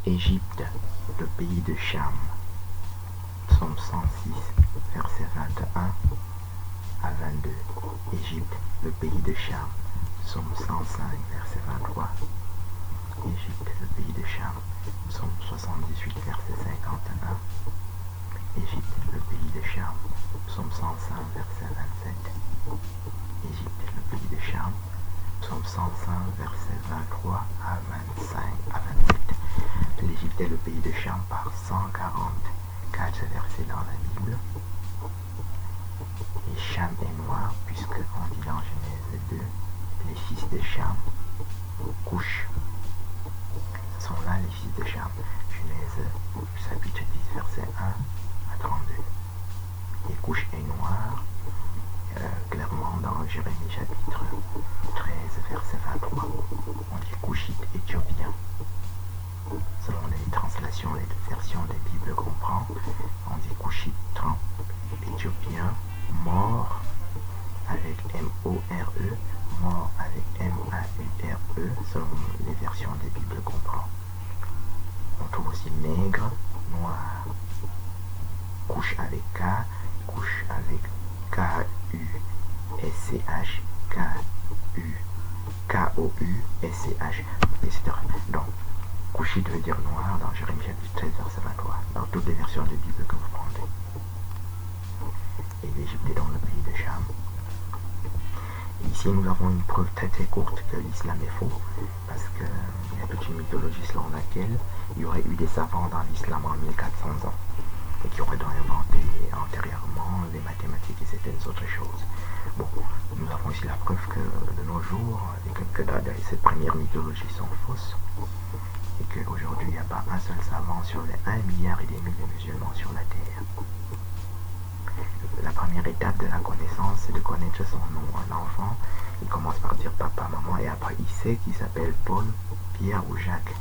Égypte, le pays de Cham. Psaume 106, versets 21 à 22. Égypte, le pays de Cham. Psaume 105, verset 23. Égypte, le pays de Cham. Psaume 78, verset 51. Égypte, le pays de Cham. Psaume 105, verset 27. Égypte, le pays de Cham. Psaume 105, verset 23 à 25 à 27. L'Égypte est le pays de Cham par 144 versets dans la Bible. Et Cham est noir, puisque on dit dans Genèse 2, les fils de Cham, Couche. Ce sont là les fils de Cham. Genèse chapitre 10, verset 1 à 32. Et Couche est noir, clairement dans Jérémie chapitre 13, verset 23. On dit Couchite éthiopien. Selon les translations, les versions des Bibles qu'on prend, on dit Couchite éthiopien, mort avec M-O-R-E, mort avec M-A-U-R-E, selon les versions des Bibles qu'on prend. On trouve aussi nègre, noir, couche avec K, couche avec K-U-S-C-H, K-U, K-O-U-S-C-H, etc. Donc, Couchite veut dire noir dans Jérémie chapitre 13, verset 23, dans toutes les versions de Bible que vous prendrez. Et l'Égypte est dans le pays de Cham. Et ici, nous avons une preuve très très courte que l'islam est faux, parce qu'il y a toute une mythologie selon laquelle il y aurait eu des savants dans l'islam en 1400 ans, et qui auraient donc inventé antérieurement les mathématiques et certaines autres choses. Bon, nous avons ici la preuve que de nos jours, que ces premières mythologies sont fausses, et qu'aujourd'hui, il n'y a pas un seul savant sur les 1,5 milliard de musulmans sur la Terre. La première étape de la connaissance, c'est de connaître son nom. Un enfant, il commence par dire papa, maman, et après il sait qu'il s'appelle Paul, Pierre ou Jacques.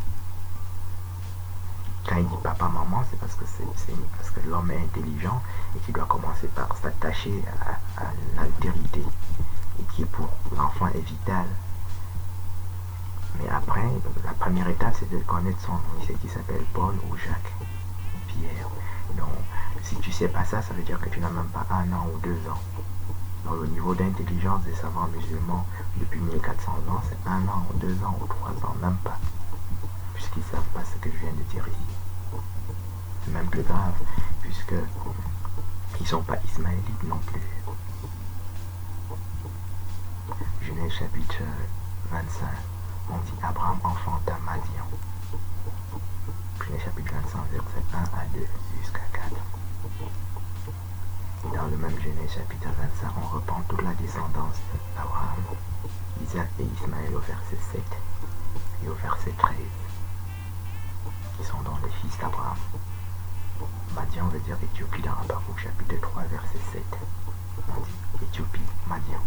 Quand il dit papa, maman, c'est parce que l'homme est intelligent et qu'il doit commencer par s'attacher à l'altérité, et qui pour l'enfant est vital. Mais après, la première étape, c'est de connaître son nom. Il sait qu'il s'appelle Paul ou Jacques ou Pierre. Donc, si tu ne sais pas ça, ça veut dire que tu n'as même pas 1 an ou 2 ans. Donc, le niveau d'intelligence des savants musulmans depuis 1400 ans, c'est 1 an ou 2 ans ou 3 ans, même pas. Puisqu'ils ne savent pas ce que je viens de dire ici. C'est même plus grave, puisqu'ils ne sont pas ismaélites non plus. Genèse chapitre 25. On dit Abraham enfanta Madian. Genèse chapitre 25, verset 1 à 2 jusqu'à 4. Et dans le même Genèse chapitre 25, on reprend toute la descendance d'Abraham, Isaac et Ismaël au verset 7 et au verset 13, qui sont donc les fils d'Abraham. Madian veut dire Éthiopie dans Habakkuk chapitre 3, verset 7. On dit Éthiopie, Madian.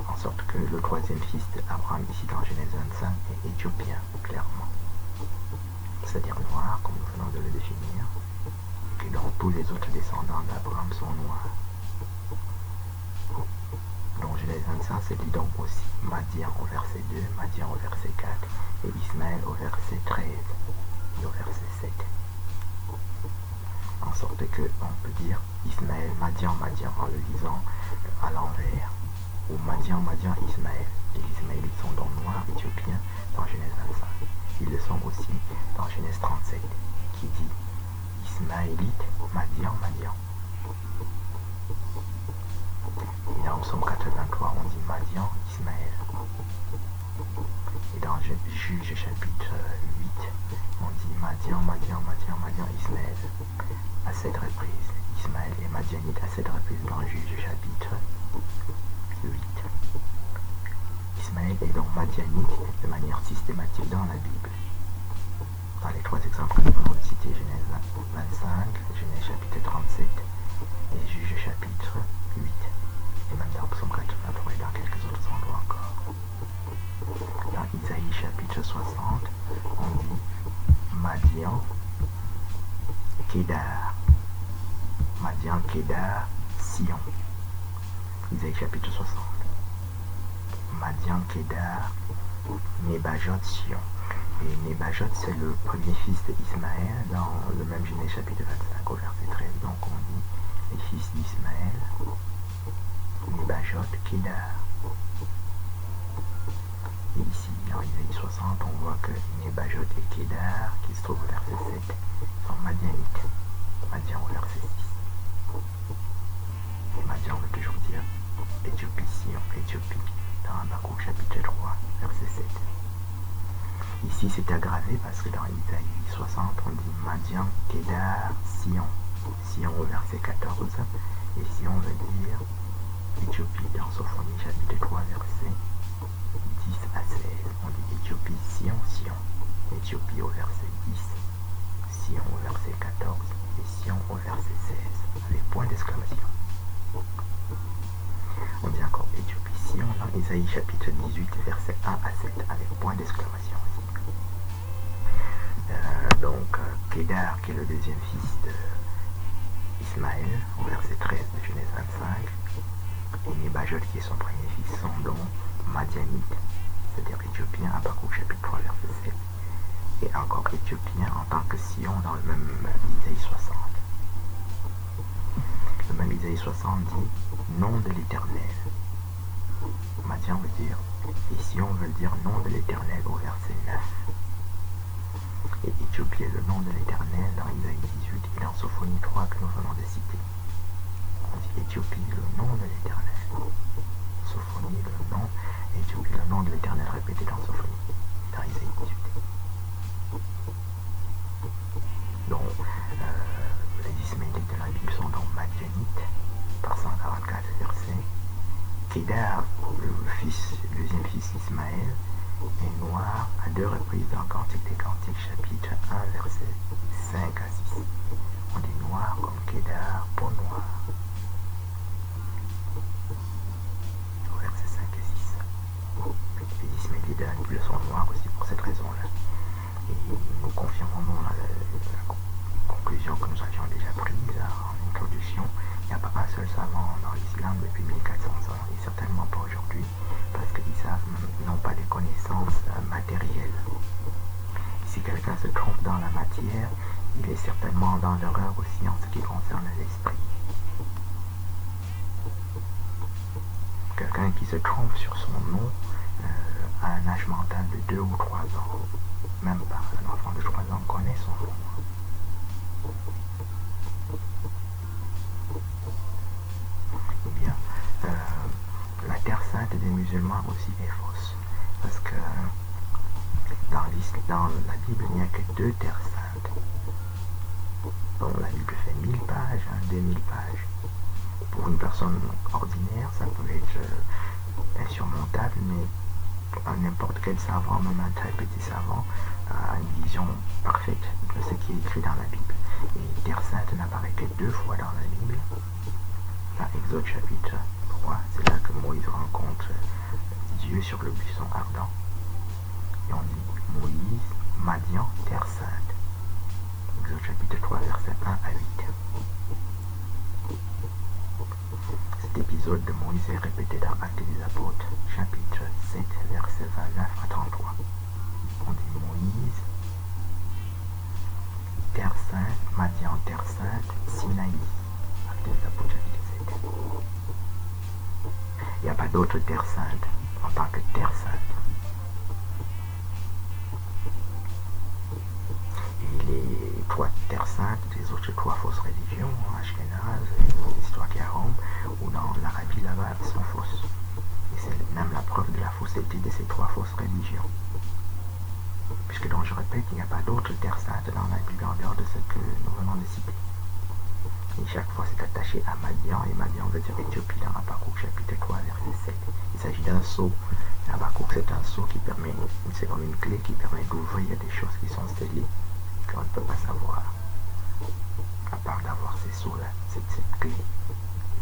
En sorte que le troisième fils d'Abraham, ici dans Genèse 25, est éthiopien, clairement. C'est-à-dire noir, comme nous venons de le définir, et que donc tous les autres descendants d'Abraham sont noirs. Donc Genèse 25 se dit donc aussi Madian au verset 2, Madian au verset 4, et Ismaël au verset 13 et au verset 7. En sorte que on peut dire Ismaël, Madian, Madian en le lisant à l'envers. Ou Madian, Madian, Ismaël. Les Ismaélites sont donc noirs, éthiopiens, dans Genèse 25. Ils le sont aussi dans Genèse 37, qui dit Ismaélite, Madian, Madian. Et dans Psaume 83, on dit Madian, Ismaël. Et dans Juge chapitre 8, on dit Madian, Madian, Madian, Madian, Ismaël. À 7 reprises. Ismaël et Madianite à 7 reprises dans Juge chapitre 8. Ismaël est donc madianite de manière systématique dans la Bible. Dans les 3 exemples que nous venons de citer, Genèse 25, Genèse chapitre 37 et Juge chapitre 8. Et même dans Psaume 83 et dans quelques autres endroits encore. Dans Isaïe chapitre 60, on dit Madian, Kédar. Madian, Kédar, Sion. Isaïe chapitre 60. Madian, Kédar, Nebajot, Sion. Et Nebajot, c'est le premier fils d'Ismaël dans le même Genèse chapitre 25 au verset 13. Donc on dit les fils d'Ismaël, Nebajot, Kedar. Et ici, dans Isaïe 60, on voit que Nebajot et Kedar, qui se trouvent au verset 7, sont madianites. Madian au verset 6. Madian veut toujours dire Éthiopie, Sion, Éthiopie, dans Habakkuk chapitre 3, verset 7. Ici, c'est aggravé parce que dans Isaïe 60, on dit Madian, Kedar, Sion. Sion au verset 14, et Sion veut dire Éthiopie dans Sophonie chapitre 3, verset 10 à 16. On dit Éthiopie, Sion, Sion. Éthiopie au verset 10, Sion au verset 14 et Sion au verset 16, avec point d'exclamation. On dit encore Éthiopie, Sion dans Isaïe chapitre 18, verset 1 à 7, avec point d'exclamation aussi. Kedar, qui est le deuxième fils d'Ismaël, au verset 13 de Genèse 25, et Nebajot, qui est son premier fils, sont donc madianites, c'est-à-dire éthiopiens, Habakkuk chapitre 3, verset 7, et encore éthiopien en tant que Sion dans le même Isaïe 60. Le même Isaïe 60 dit nom de l'Éternel. Madian veut dire, et Sion veut dire nom de l'Éternel au verset 9. Et Éthiopie est le nom de l'Éternel dans Isaïe 18 et dans Sophonie 3 que nous venons de citer. On dit Éthiopie, le nom de l'Éternel. Sophonie, le nom. Éthiopie, le nom de l'Éternel répété dans Sophonie, dans Isaïe 18. Donc, les Ismaélites de la Bible sont donc madianites, par 144 versets. Kedar, le deuxième fils d'Ismaël, est noir à 2 reprises dans Cantique des Cantiques, chapitre 1, verset 5 à 6. On dit noir comme Kedar, peau noire. Au verset 5 et 6. Les Ismaélites de la Bible sont noirs aussi pour cette raison-là. Et nous confirmons la conclusion que nous avions déjà prise en introduction. Il n'y a pas un seul savant dans l'islam depuis 1400 ans, et certainement pas aujourd'hui, parce qu'ils n'ont pas les connaissances matérielles. Si quelqu'un se trompe dans la matière, il est certainement dans l'erreur aussi en ce qui concerne l'esprit. Quelqu'un qui se trompe sur son nom a un âge mental de 2 ou 3 ans. Même pas, un enfant de 3 ans connaît son nom. Eh bien, la terre sainte des musulmans aussi est fausse. Parce que dans la Bible, il n'y a que 2 terres saintes. Bon, la Bible fait 1000 pages, 2000 pages. Pour une personne ordinaire, ça peut être insurmontable, mais n'importe quel savant, même un très petit savant, a une vision parfaite de ce qui est écrit dans la Bible. Et Terre Sainte n'apparaît que 2 fois dans la Bible. Dans Exode chapitre 3, c'est là que Moïse rencontre Dieu sur le buisson ardent. Et on dit Moïse, Madian, Terre Sainte. Exode chapitre 3, versets 1 à 8. Cet épisode de Moïse est répété dans Actes des Apôtres, chapitre 7, versets 29 à 33. On dit Moïse, Terre Sainte, Madian, Terre Sainte, Sinaï. Actes des Apôtres, chapitre 7. Il n'y a pas d'autre Terre Sainte en tant que Terre Sainte. Et les 3 Terres Saintes, les autres 3 fausses religions, Ashkenaz, les histoires qui à Rome, ou dans l'Arabie là-bas, sont fausses. Et c'est même la preuve de la fausseté de ces 3 fausses religions. Puisque donc je répète, il n'y a pas d'autre Terre Sainte dans la Bible en dehors de ce que nous venons de citer. Et chaque fois c'est attaché à Madian, et Madian veut dire Éthiopie dans Habakkuk chapitre 3, verset 7. Il s'agit d'un sceau. Habakkuk, c'est un sceau qui permet, c'est comme une clé qui permet d'ouvrir des choses qui sont scellées, qu'on ne peut pas savoir, à part d'avoir ces sceaux-là, cette clé.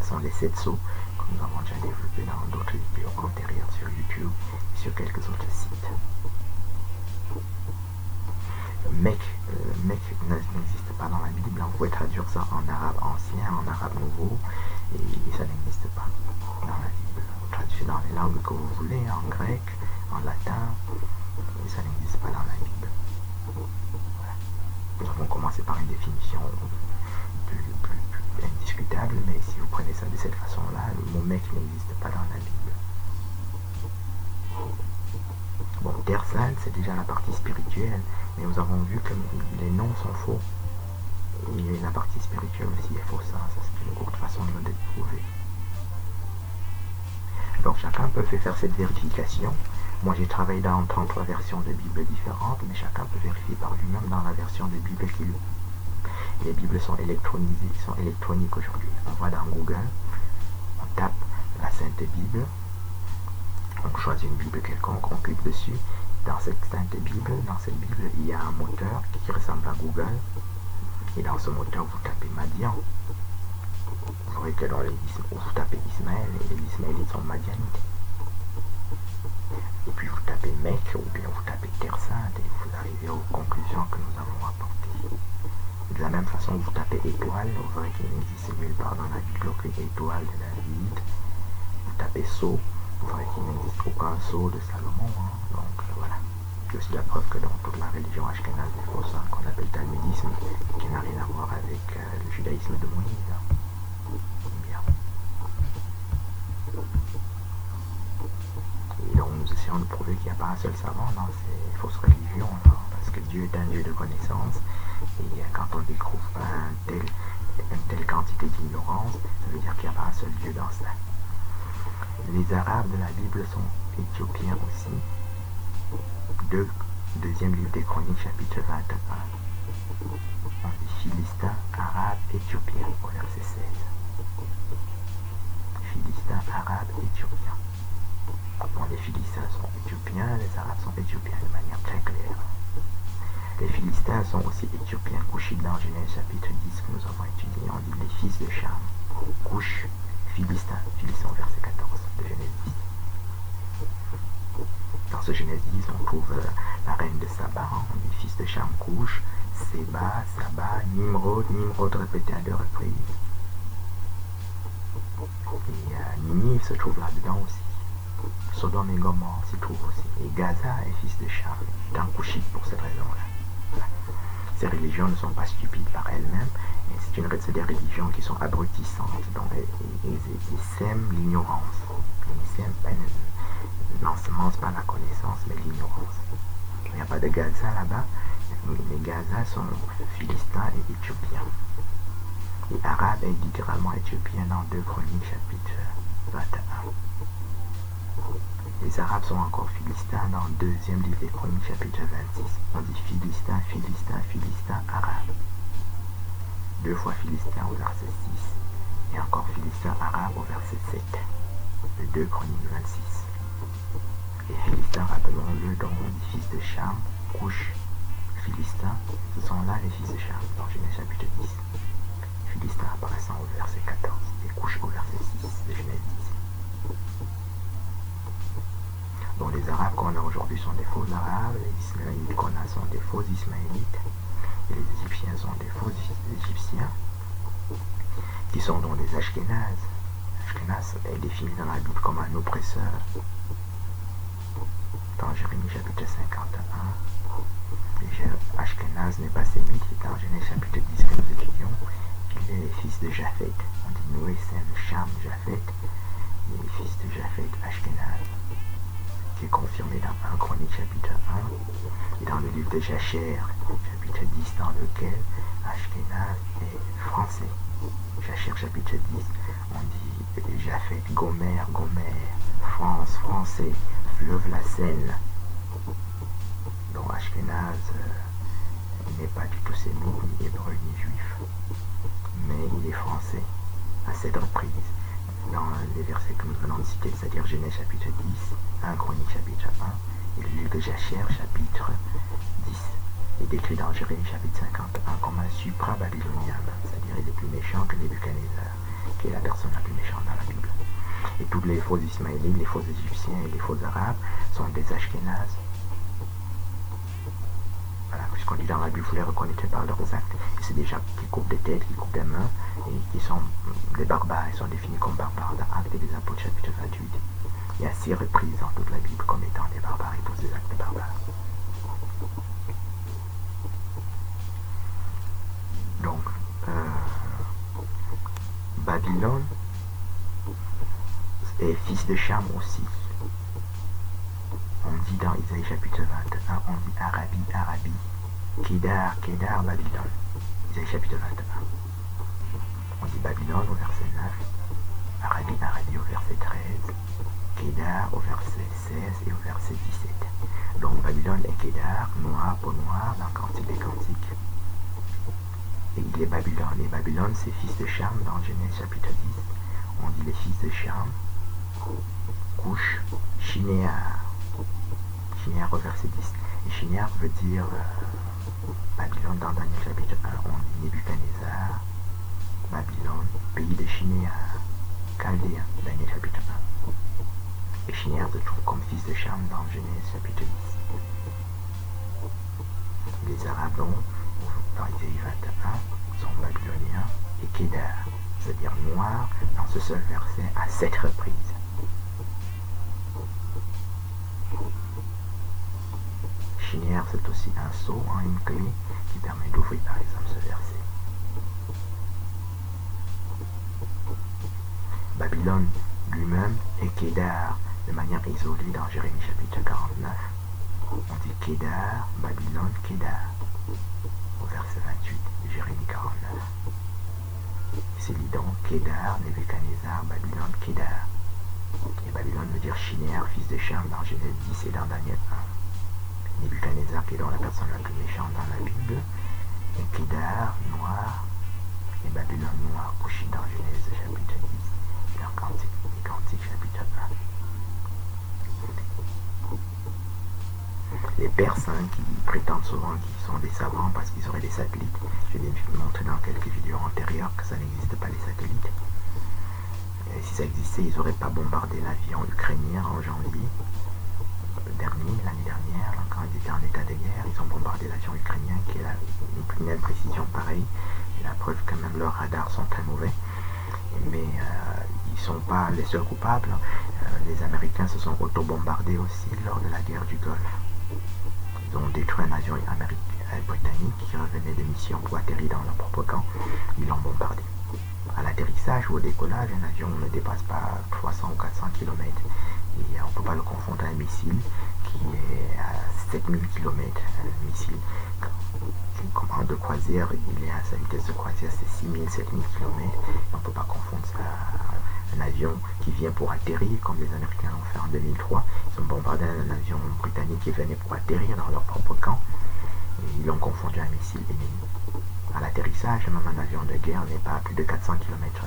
Ce sont les 7 sceaux que nous avons déjà développés dans d'autres vidéos antérieures sur YouTube et sur quelques autres sites. Mec n'existe pas dans la Bible. Vous pouvez traduire ça en arabe ancien, en arabe nouveau, et ça n'existe pas dans la Bible. Vous traduisez dans les langues que vous voulez, en grec, en latin, et ça n'existe pas dans la Bible. Voilà. Nous avons commencé par une définition plus indiscutable, mais si vous prenez ça de cette façon-là, le mot mec n'existe pas dans la Bible. Bon, Terre Sainte, c'est déjà la partie spirituelle, mais nous avons vu que les noms sont faux. Et la partie spirituelle aussi est fausse, ça c'est une courte façon de le prouver. Donc chacun peut faire cette vérification. Moi j'ai travaillé dans 33 versions de Bible différentes, mais chacun peut vérifier par lui-même dans la version de Bible qu'il veut. Les Bibles sont électronisées, sont électroniques aujourd'hui. On va dans Google, on tape la Sainte Bible, on choisit une Bible quelconque, on clique dessus. Dans cette Sainte Bible, il y a un moteur qui ressemble à Google. Et dans ce moteur, vous tapez Madian. Vous verrez que dans vous tapez Ismaël, et les Ismaélites sont Madianites. Et puis vous tapez Mec, ou bien vous tapez Terre Sainte, et vous arrivez aux conclusions que nous avons apportées. De la même façon, vous tapez étoile, vous verrez qu'il n'existe nulle part dans la Bible aucune étoile de David. Vous tapez sceau, vous verrez qu'il n'existe aucun sceau de Salomon. Donc voilà. C'est aussi la preuve que dans toute la religion ashkénaze est fausse, qu'on appelle talmudisme, qui n'a rien à voir avec le judaïsme de Moïse. Bien. Et donc nous essayons de prouver qu'il n'y a pas un seul savant dans ces fausses religions, parce que Dieu est un Dieu de connaissance, et quand on découvre une telle quantité d'ignorance, ça veut dire qu'il n'y a pas un seul Dieu dans cela. Les Arabes de la Bible sont éthiopiens aussi. Deuxième livre des Chroniques, chapitre 21. On dit Philistins, Arabes, Éthiopiens, au verset 16. Philistins, Arabes, Éthiopiens. Bon, les Philistins sont éthiopiens, les Arabes sont éthiopiens de manière très claire. Les Philistins sont aussi éthiopiens. Couchites dans Genèse chapitre 10 que nous avons étudié, on dit les fils de Cham. Couche, Philistins, Philistins, verset 14 de Genèse 10. Dans ce Genèse 10, on trouve la reine de Saba, on dit fils de Cham, Couche, Séba, Saba, Nimrod répété à 2 reprises. Et Ninive se trouve là-dedans aussi. Sodome et Gomorrhe s'y trouve aussi. Et Gaza est fils de Cham, est un couchite pour cette raison-là. Voilà. Ces religions ne sont pas stupides par elles-mêmes, c'est des religions qui sont abrutissantes, donc elles sèment l'ignorance. N'ensemencent pas la connaissance, mais l'ignorance. Il n'y a pas de Gaza là-bas. Les Gaza sont philistins et éthiopiens. Et arabe est littéralement éthiopien dans 2 Chroniques chapitre 21. Les Arabes sont encore philistins dans le 2e livre des Chroniques chapitre 26. On dit philistin, philistin, philistin, arabe. 2 fois philistin au verset 6 et encore philistin arabe au verset 7 de 2 Chroniques 26. Les Philistins, rappelons-le, donc les fils de Cham, Couche, Philistins, ce sont là les fils de Cham, dans Genèse chapitre 10. Philistins apparaissant au verset 14 et Couche au verset 6 de Genèse 10. Donc les Arabes qu'on a aujourd'hui sont des faux Arabes, les Ismaélites qu'on a sont des faux Ismaélites, et les Égyptiens sont des faux Égyptiens, qui sont donc des Ashkénazes. Ashkénaz est défini dans la Bible comme un oppresseur. Dans Jérémie chapitre 51, Ashkénaz n'est pas sémite, et dans Genèse chapitre 10 que nous étudions, il est les fils de Japhet. On dit Noé, Sem, Cham, Japhet, les fils de Japhet, Ashkénaz, qui est confirmé dans 1 Chronique chapitre 1, et dans le livre de Jacher, chapitre 10, dans lequel Ashkénaz est français. Jacher chapitre 10, on dit Japhet, Gomer, France, français, fleuve la Seine. Donc Ashkénaz n'est pas du tout sémite, ni hébreu, ni juif, mais il est français à 7 reprises dans les versets que nous venons de citer, c'est-à-dire Genèse chapitre 10, 1 Chronique chapitre 1 et le livre de Jacher chapitre 10 est décrit dans Jérémie chapitre 51 comme un supra-babylonien, c'est-à-dire il est plus méchant que Nebuchadnezzar, qui est la personne la plus méchante dans la Bible. Et tous les faux Ismaélites, les faux Égyptiens et les faux Arabes sont des Ashkénazes. Voilà, puisqu'on dit dans la Bible, vous les reconnaîtrez par leurs actes. Et c'est des gens qui coupent des têtes, qui coupent des mains, et qui sont des barbares. Ils sont définis comme barbares dans Actes des Apôtres chapitre 28. Il y a 6 reprises dans toute la Bible comme étant des barbares. de Cham aussi. On dit dans Isaïe chapitre 21, on dit Arabi, Arabi, Kedar, Kedar, Babylone. Isaïe chapitre 21. On dit Babylone au verset 9, Arabi, Arabi au verset 13, Kedar au verset 16 et au verset 17. Donc Babylone et Kedar, noir pour noir dans Cantique des Cantiques. Et il est Babylone. Et Babylone, c'est fils de Cham dans Genèse chapitre 10. On dit les fils de Cham, Couche, Shinéar. Shinéar au verset 10. Et Shinéar veut dire Babylone dans Daniel chapitre 1. On dit Nebuchadnezzar, Babylone, pays de Shinéar, Chaldéen, Daniel chapitre 1. Et Shinéar se trouve comme fils de Cham dans Genèse chapitre 10. Les Arabes donc, dans Isaïe 21, sont babyloniens et Kedar, c'est-à-dire noir, dans ce seul verset à 7 reprises. Shinéar, c'est aussi un sceau, une clé qui permet d'ouvrir par exemple ce verset. Babylone lui-même est Kedar de manière isolée dans Jérémie chapitre 49. On dit Kedar, Babylone, Kedar au verset 28 de Jérémie 49. C'est dit donc Kedar, Nebuchadnezzar, Babylone, Kedar. Et Babylone veut dire Shinéar, fils de Cham dans Genèse 10 et dans Daniel 1. Nebuchadnezzar qui est donc la personne la plus méchante dans la Bible. Et Kedar, noir, et Babylone noir, couché dans Genèse chapitre 10 et dans Cantique chapitre 1. Les Perses qui prétendent souvent qu'ils sont des savants parce qu'ils auraient des satellites. Je vais montrer dans quelques vidéos antérieures que ça n'existe pas les satellites. Et si ça existait, ils n'auraient pas bombardé l'avion ukrainien en janvier dernier, l'année dernière, quand ils étaient en état de guerre. Ils ont bombardé l'avion ukrainien qui a une imprécision pareille. Et la preuve que même leurs radars sont très mauvais. Mais ils ne sont pas les seuls coupables. Les Américains se sont auto-bombardés aussi lors de la guerre du Golfe. Ils ont détruit un avion britannique qui revenait de mission pour atterrir dans leur propre camp. Ils l'ont bombardé. À l'atterrissage ou au décollage, un avion ne dépasse pas 300 ou 400 km. Et on ne peut pas le confondre à un missile qui est à 7000 km. Un missile en de croisière, il est à sa vitesse de croisière, c'est 6000, 7000 km. On ne peut pas confondre ça à un avion qui vient pour atterrir, comme les Américains l'ont fait en 2003. Ils ont bombardé un avion britannique qui venait pour atterrir dans leur propre camp. Et ils l'ont confondu à un missile ennemi. À l'atterrissage, même un avion de guerre n'est pas à plus de 400 km/h.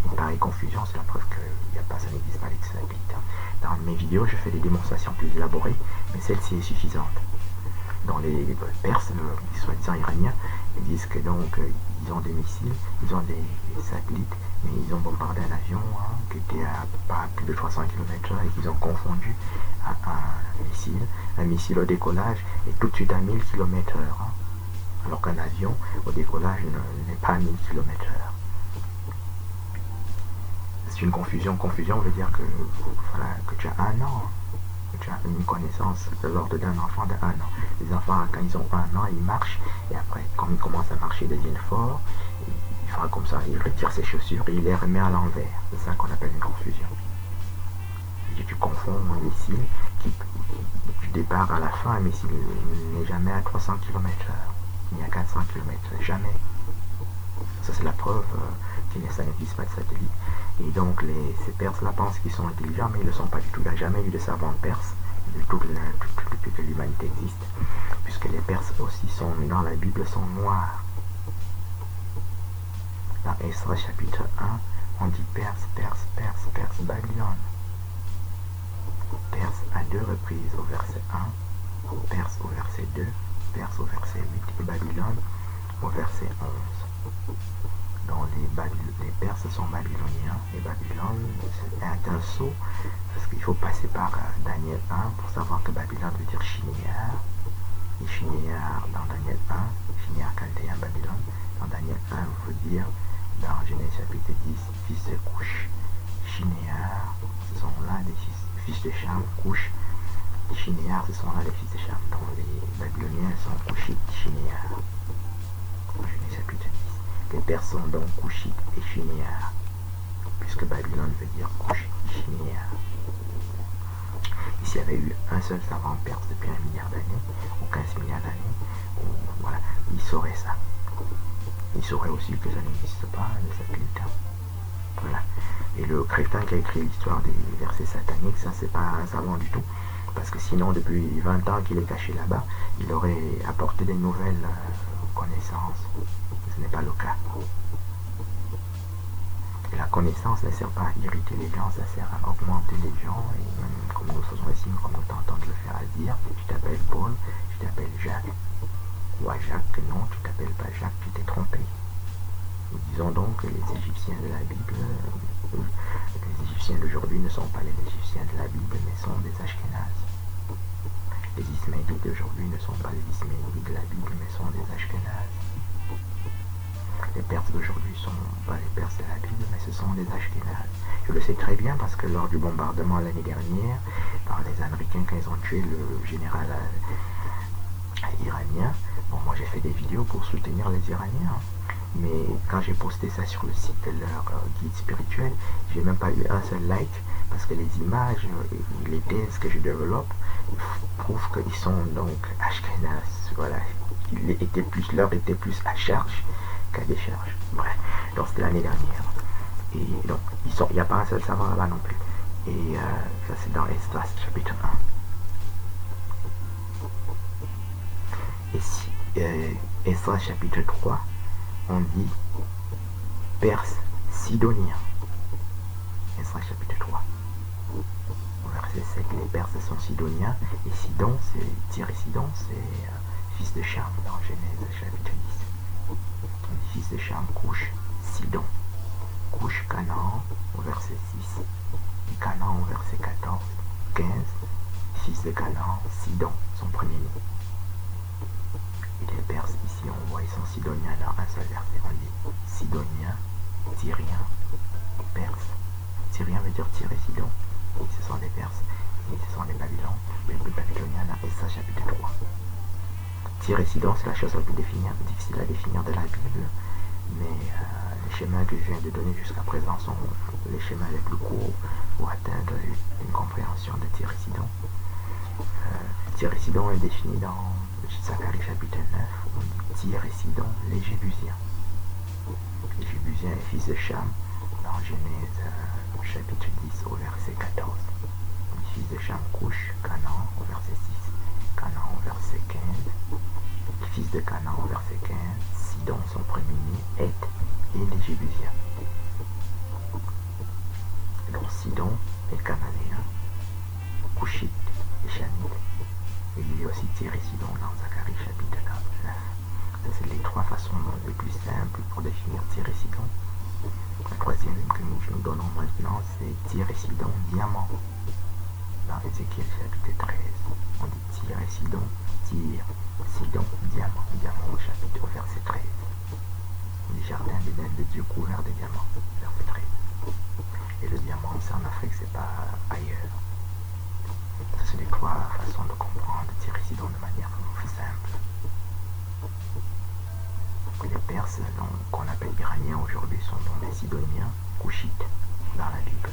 Une pareille confusion, c'est la preuve que ça n'existe pas les satellites. Dans mes vidéos, je fais des démonstrations plus élaborées, mais celle-ci est suffisante. Dans les Perses, les soi-disant iraniens, ils disent que donc ils ont des missiles, ils ont des satellites, mais ils ont bombardé un avion qui était à pas plus de 300 km/h et qu'ils ont confondu à un missile au décollage est tout de suite à 1000 km/h, alors qu'un avion au décollage n'est pas à 1000 km/h. C'est une confusion. Confusion veut dire que tu as un an, que tu as une connaissance de l'ordre d'un enfant de 1 an. Les enfants, quand ils ont 1 an, ils marchent, et après, quand ils commencent à marcher, ils deviennent forts, il fera comme ça, il retire ses chaussures et il les remet à l'envers. C'est ça qu'on appelle une confusion. Et tu confonds un missile du départ à la fin, un missile n'est jamais à 300 km/h, ni à 400 km/h, jamais. Ça c'est la preuve ça n'existe pas de satellite. Et donc ces Perses-là pensent qu'ils sont intelligents, mais ils ne le sont pas du tout. Il n'y a jamais eu de savants perses depuis que l'humanité existe, puisque les Perses aussi sont, dans la Bible, sont noirs. Dans Esdras chapitre 1, on dit Perse, Perse, Perse, Perse, Babylone. Perse à 2 reprises au verset 1, Perse au verset 2, Perse au verset 8 et Babylone au verset 11. Donc les Perses sont babyloniens et Babylone est un sceau parce qu'il faut passer par Daniel 1 pour savoir que Babylone veut dire Shinéar. Et Shinéar dans Daniel 1, Shinéar Chaldéen Babylone, dans Daniel 1 veut dire dans Genèse chapitre 10, fils de Couche. Shinéar, ce sont là des fils de Cham, Couche. Shinéar, ce sont là les fils de Cham. Donc les Babyloniens sont Couchites, Shinéar. Dans Genèse chapitre 10. Les Perses sont donc Couchites et Shinéar, puisque Babylone veut dire Couche, Shinéar. s'il y avait eu un seul savant perse depuis 1 milliard d'années, ou 15 milliards d'années, voilà, il saurait ça. Il saurait aussi que ça n'existe pas, le satellite. Voilà. Et le crétin qui a écrit l'histoire des versets sataniques, ça c'est pas un savant du tout. Parce que sinon, depuis 20 ans qu'il est caché là-bas, il aurait apporté des nouvelles connaissances. Ce n'est pas le cas. Et la connaissance ne sert pas à irriter les gens, ça sert à augmenter les gens. Et même comme nous faisons ici, comme nous tentons de le faire à dire, tu t'appelles Paul, tu t'appelles Jacques. Ou à Jacques, non, tu t'appelles pas Jacques, tu t'es trompé. Nous disons donc que les Égyptiens de la Bible, les Égyptiens d'aujourd'hui ne sont pas les Égyptiens de la Bible, mais sont des Ashkénazes. Les Ismaélites d'aujourd'hui ne sont pas les Ismaélites de la Bible, mais sont des Ashkénazes. Les Perses d'aujourd'hui ne sont pas les Perses de la Bible, mais ce sont des Ashkénazes. Je le sais très bien parce que lors du bombardement l'année dernière, par les Américains, quand ils ont tué le général iranien, bon, moi j'ai fait des vidéos pour soutenir les Iraniens. Mais quand j'ai posté ça sur le site de leur guide spirituel, j'ai même pas eu un seul like parce que les images, les thèses que je développe prouvent qu'ils sont donc Ashkenaz. Voilà, l'heure était plus à charge qu'à décharge. Bref, donc c'était l'année dernière. Et donc, il n'y a pas un seul savant là-bas non plus. Et ça c'est dans Esdras chapitre 1. Et si Esdras chapitre 3, on dit Perse sidonien. Esdras chapitre 3. Au verset 7, les Perses sont sidoniens. Et Sidon, c'est Tyr et Sidon, c'est fils de Cham dans Genèse chapitre 10. Le fils de Cham, Couche, Sidon. Couche, Canaan au verset 6. Et Canaan au verset 14, 15. Fils de Canaan, Sidon, son premier-né. Et les Perses, ici, on voit, ils sont sidoniens dans un seul verset. On dit sidoniens, tyriens, perses. Tyrien veut dire Tyr et Sidon. Et ce sont des Perses. Et ce sont les Babyloniens dans Esdras chapitre 3. Tyr et Sidon, c'est la chose la plus difficile à définir de la Bible. Mais les schémas que je viens de donner jusqu'à présent sont les schémas les plus courts pour atteindre une compréhension de Tyr et Sidon. Tyr et Sidon est défini dans Zacharie chapitre 9, on dit Tyr et Sidon, les Jébusiens. Les Jébusiens est fils de Cham, dans Genèse chapitre 10 au verset 14. Les fils de Cham, Couche, Canaan au verset 6, Canaan au verset 15. Les fils de Canaan au verset 15, Sidon son premier-né, Heth et les Jébusiens. Donc Sidon est cananéen, Couchite et Chamite. Et il y a aussi Tyr et Sidon dans Zacharie chapitre 9. Ça, c'est les trois façons les plus simples pour définir Tyr et Sidon. La troisième que nous donnons maintenant, c'est Tyr et Sidon, diamant. Dans Ézéchiel chapitre 13, on dit Tyr et Sidon, Tyr, Sidon, diamant, diamant au chapitre au verset 13. Les jardins d'Éden de Dieu couverts de diamants, verset 13. Et le diamant, c'est en Afrique, c'est pas ailleurs. Ça, c'est les trois façons de comprendre Tyr et Sidon de manière simple. Les Perses, qu'on appelle Iraniens aujourd'hui, sont donc des Sidoniens, Couchites, dans la Bible.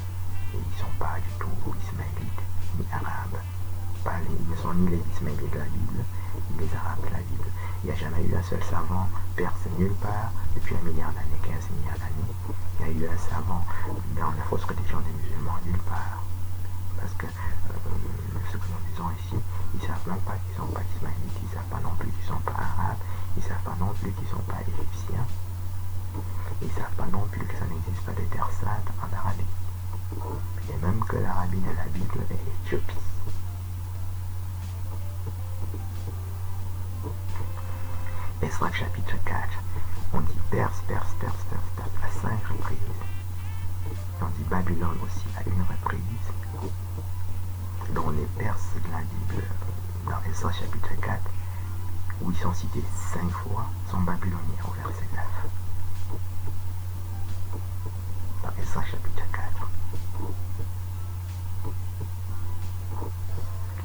Et ils ne sont pas du tout ismaélites, ni arabes. Ils ne sont ni les Ismaélites de la Bible, ni les Arabes de la Bible. Il n'y a jamais eu un seul savant perse nulle part depuis 1 milliard d'années, 15 milliards d'années. Il y a eu un savant dans la fausse religion des musulmans nulle part. Parce que ce que nous disons ici, ils ne savent même pas qu'ils ne sont pas ismaélites, ils ne savent pas non plus qu'ils ne sont pas arabes, ils ne savent pas non plus qu'ils ne sont pas égyptiens, ils ne savent pas non plus que ça n'existe pas de terre sainte en Arabie. Et même que l'Arabie de la Bible est Éthiopie. Esdras chapitre 4, on dit Perse à 5 reprises. Et on dit Babylone aussi à 1 reprise. Dont les Perses de la Bible, dans Esdras chapitre 4, où ils sont cités 5 fois, sont babyloniens au verset 9. Dans Esdras chapitre 4.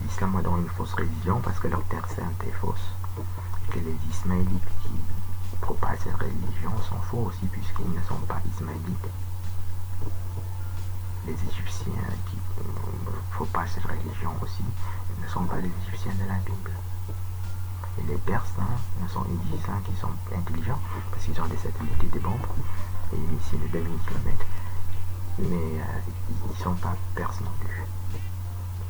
L'islam a donc une fausse religion parce que leur terre sainte est fausse. Et que les Ismaélites qui propagent cette religion sont faux aussi puisqu'ils ne sont pas Ismaélites. Les Égyptiens qui propagent cette religion aussi pas les Égyptiens de la Bible. Et les Perses, ils disent qu'ils sont intelligents parce qu'ils ont des satellites et des bombes et des missiles de 2000 km. Mais ils ne sont pas Perses non plus.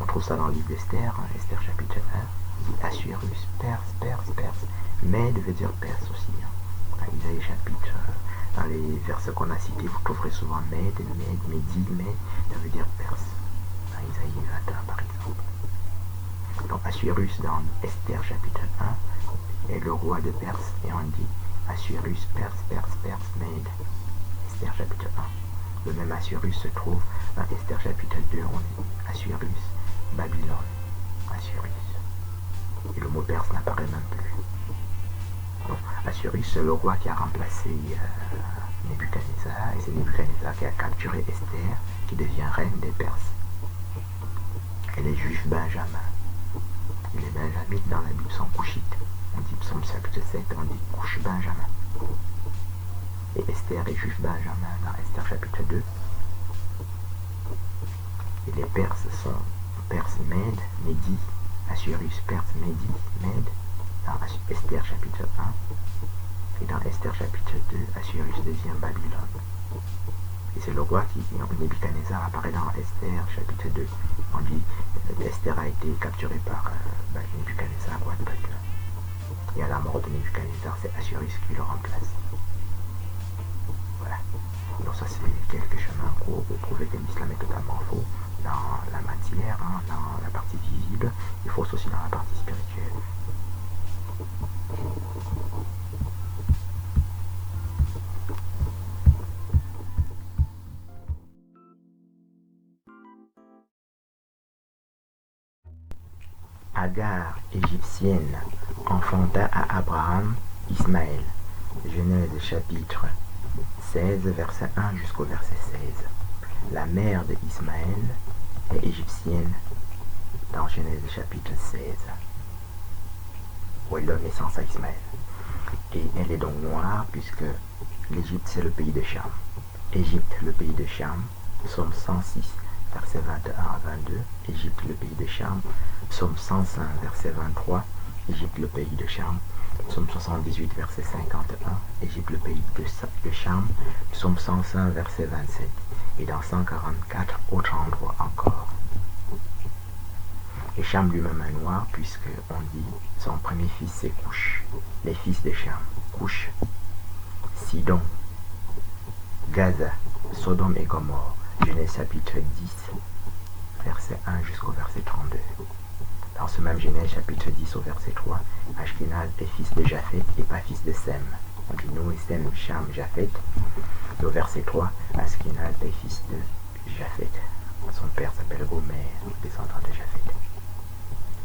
On trouve ça dans le livre d'Esther, Esther chapitre 1. Il dit Assuérus, Perse. Mède veut dire Perse aussi. Dans Isaïe chapitre, dans les versets qu'on a cités, vous trouverez souvent Mède, Médie, ça veut dire Perse. Dans Isaïe 21 par exemple. Donc Assuérus dans Esther chapitre 1 est le roi de Perse et on dit Assuérus, Perse, Mède. Esther chapitre 1. Le même Assuérus se trouve dans Esther chapitre 2, on dit Assuérus, Babylone, Assuérus. Et le mot perse n'apparaît même plus. Donc, Assuérus, c'est le roi qui a remplacé Nebuchadnezzar, et c'est Nebuchadnezzar qui a capturé Esther, qui devient reine des Perses. Et les Juifs Benjamin. Et les Benjamites dans la Bible sont couchites. On dit Psaume chapitre 7, on dit couche Benjamin. Et Esther est Juif Benjamin dans Esther chapitre 2. Et les Perses sont Perse Mède, Médie, Assuérus, Perse, Médie, Mède, dans Esther chapitre 1. Et dans Esther chapitre 2, Assuérus devient Babylone. Et c'est le roi qui, Nebuchadnezzar, apparaît dans Esther chapitre 2. On dit Esther a été capturée par Nebuchadnezzar, roi de Babylone. Et à la mort de Nebuchadnezzar, c'est Assuérus qui le remplace. Voilà. Donc ça c'est quelques chemins courts pour prouver que l'islam est totalement faux dans la matière, dans la partie visible, et faux aussi dans la partie spirituelle. Agar, égyptienne, enfanta à Abraham Ismaël. Genèse chapitre 16, verset 1 jusqu'au verset 16. La mère d'Ismaël est égyptienne dans Genèse chapitre 16, où elle donne naissance à Ismaël. Et elle est donc noire puisque l'Égypte c'est le pays de Cham. Égypte, le pays de Cham, Psaume 106, verset 21 à 22. Égypte, le pays de Cham, Psaume 105, verset 23. Égypte, le pays de Cham, Psaume 78, verset 51. Égypte, le pays de Cham, Psaume 105, verset 27. Et dans 144 autres endroits encore. Et Cham lui-même est noir puisque on dit son premier fils c'est Couche. Les fils de Cham, Couche, Sidon, Gaza, Sodome et Gomorrhe. Genèse chapitre 10, verset 1 jusqu'au verset 32. Dans ce même Genèse chapitre 10 au verset 3, Ashkenaz est fils de Japhet et pas fils de Sem. On dit Noé, Sem, Cham, Japhet. Et au verset 3, Ashkenaz est fils de Japhet. Son père s'appelle Gomer, descendant de Japhet.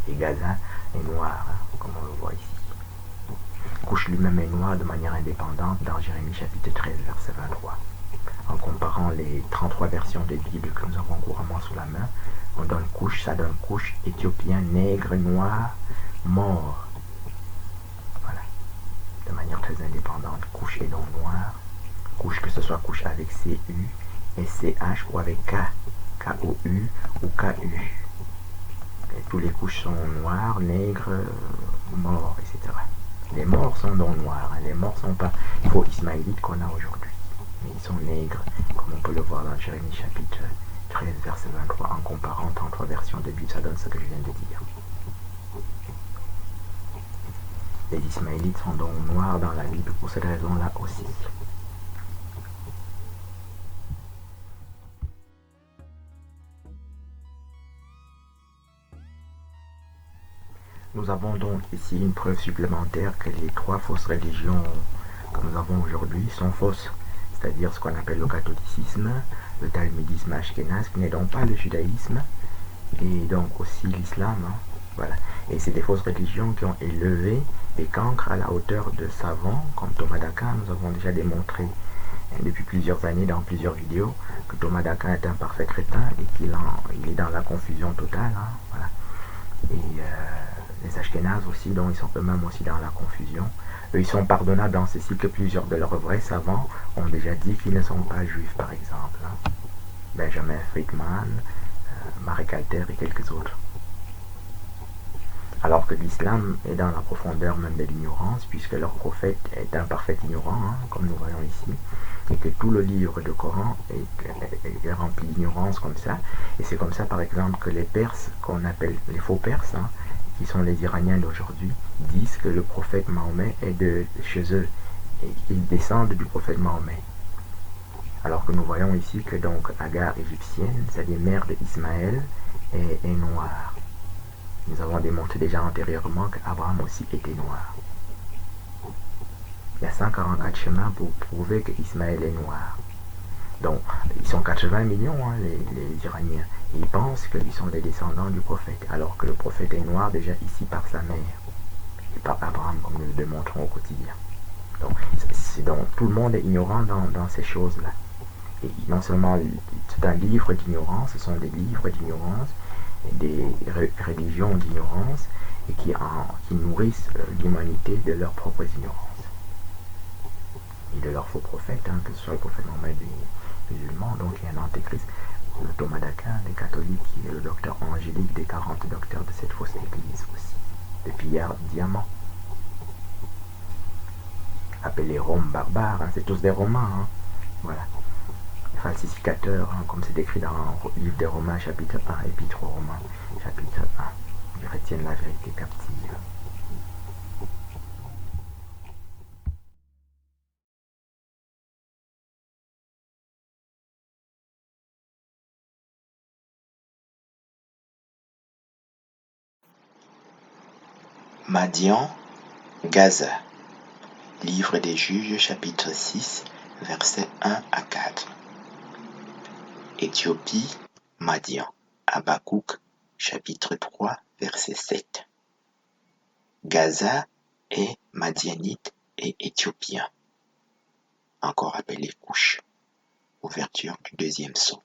Et Gaza est noir, comme on le voit ici. Couche lui-même est noir de manière indépendante dans Jérémie chapitre 13, verset 23. En comparant les 33 versions de Bible que nous avons couramment sous la main, on donne Couche, ça donne Couche, éthiopien, nègre, noir, mort. Voilà. De manière très indépendante, Couche est donc noir. Couche, que ce soit Couche avec C-U, S-C-H ou avec K, K-O-U ou K-U. Et tous les couches sont noirs, nègres, morts, etc. Les morts sont donc noirs, les morts sont pas faux ismaélites qu'on a aujourd'hui. Mais ils sont nègres, comme on peut le voir dans Jérémie chapitre 13, verset 23, en comparant 33 versions de Bible, ça donne ce que je viens de dire. Les Ismaélites sont donc noirs dans la Bible pour cette raison-là aussi. Nous avons donc ici une preuve supplémentaire que les trois fausses religions que nous avons aujourd'hui sont fausses. C'est-à-dire ce qu'on appelle le catholicisme, le talmudisme ashkénaze, qui n'est donc pas le judaïsme, et donc aussi l'islam. Voilà. Et c'est des fausses religions qui ont élevé des cancres à la hauteur de savants, comme Thomas d'Aquin. Nous avons déjà démontré depuis plusieurs années dans plusieurs vidéos que Thomas d'Aquin est un parfait crétin et qu'il est dans la confusion totale. Voilà. Et les ashkénazes aussi, donc ils sont eux-mêmes aussi dans la confusion. Eux, ils sont pardonnables dans ceci que plusieurs de leurs vrais savants ont déjà dit qu'ils ne sont pas juifs, par exemple. Benjamin Friedman, Marek Alter et quelques autres. Alors que l'islam est dans la profondeur même de l'ignorance, puisque leur prophète est un parfait ignorant, hein, comme nous voyons ici, et que tout le livre du Coran est rempli d'ignorance comme ça. Et c'est comme ça, par exemple, que les Perses, qu'on appelle les faux Perses, hein, qui sont les Iraniens d'aujourd'hui, disent que le prophète Mahomet est de chez eux, et qu'ils descendent du prophète Mahomet. Alors que nous voyons ici que donc Agar égyptienne, c'est-à-dire mère d'Ismaël, est noire. Nous avons démontré déjà antérieurement qu'Abraham aussi était noir. Il y a 144 chemins pour prouver qu'Ismaël est noir. Donc, ils sont 80 millions, hein, les Iraniens. Et ils pensent qu'ils sont les descendants du prophète, alors que le prophète est noir déjà ici par sa mère, et par Abraham, comme nous le démontrons au quotidien. Donc tout le monde est ignorant dans ces choses-là. Et non seulement c'est un livre d'ignorance, ce sont des livres d'ignorance, des religions d'ignorance, et qui nourrissent l'humanité de leur propre ignorance. Et de leurs faux prophètes, hein, que ce soit le prophète Mohammed des musulmans, donc il y a un antéchrist, le Thomas d'Aquin des catholiques, qui est le docteur angélique des 40 docteurs de cette fausse église aussi, de Pierre Diamant. Appelés Roms barbares, hein, c'est tous des Romains, hein, voilà. Falsificateurs, hein, comme c'est décrit dans le livre des Romains, chapitre 1, épître aux Romains, chapitre 1. Ils retiennent la vérité captive. Madian, Gaza. Livre des Juges, chapitre 6, versets 1 à 4. Éthiopie, Madian. Habakkuk, chapitre 3, verset 7. Gaza est madianite et éthiopien, encore appelé Couche. Ouverture du deuxième sceau.